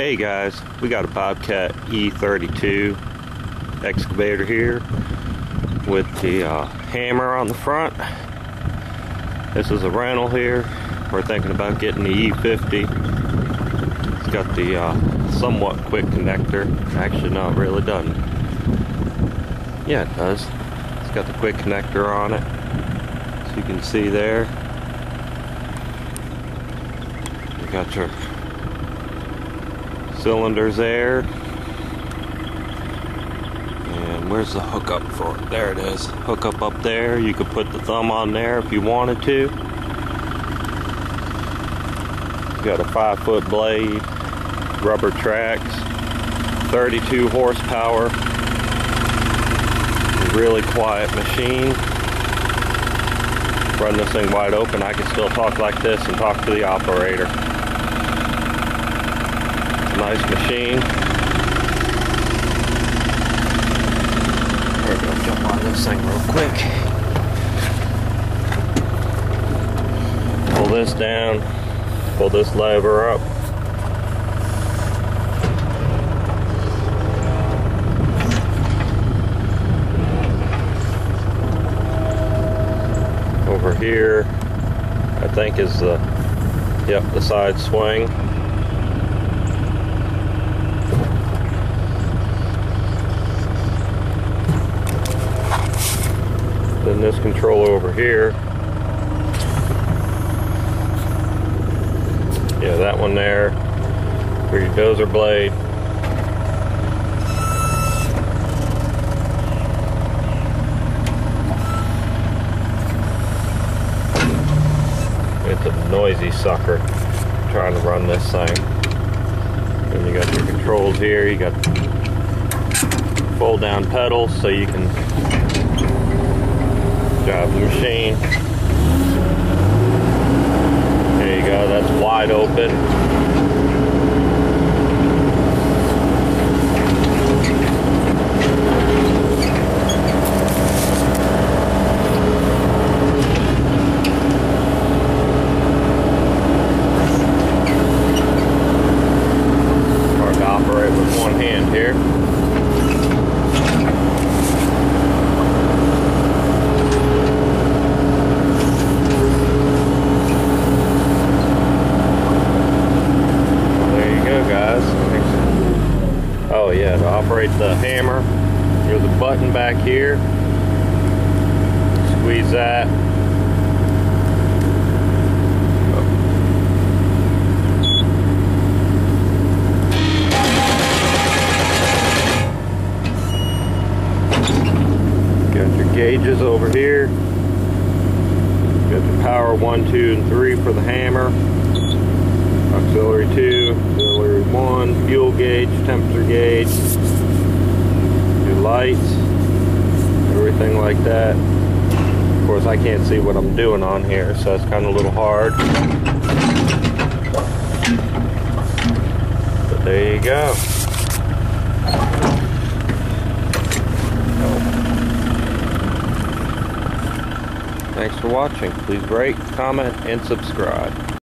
Hey guys, we got a Bobcat E32 excavator here with the hammer on the front. This is a rental here. We're thinking about getting the E50. It's got the somewhat quick connector. Actually, not really done. Yeah, it does. It's got the quick connector on it, so you can see there. You got your cylinders there, and where's the hookup for it? There it is. Hookup up there. You could put the thumb on there if you wanted to. You got a 5-foot blade, rubber tracks, 32 horsepower, really quiet machine. Run this thing wide open. I can still talk like this and talk to the operator. Nice machine. We're gonna jump on this thing real quick. Pull this down. Pull this lever up. Over here, I think is the side swing. Then this controller over here. Yeah, that one there for your dozer blade. It's a noisy sucker trying to run this thing. Then you got your controls here. You got fold down pedals so you can drive the machine. There you go, that's wide open. Hard to operate with one hand here. Oh yeah, to operate the hammer, there's a button back here. Squeeze that. Got your gauges over here. Got your power 1, 2, and 3 for the hammer. Auxiliary 2, auxiliary 1, fuel gauge, temperature gauge, your lights, everything like that. Of course, I can't see what I'm doing on here, so it's kind of a little hard. But there you go. Thanks for watching. Please rate, comment, and subscribe.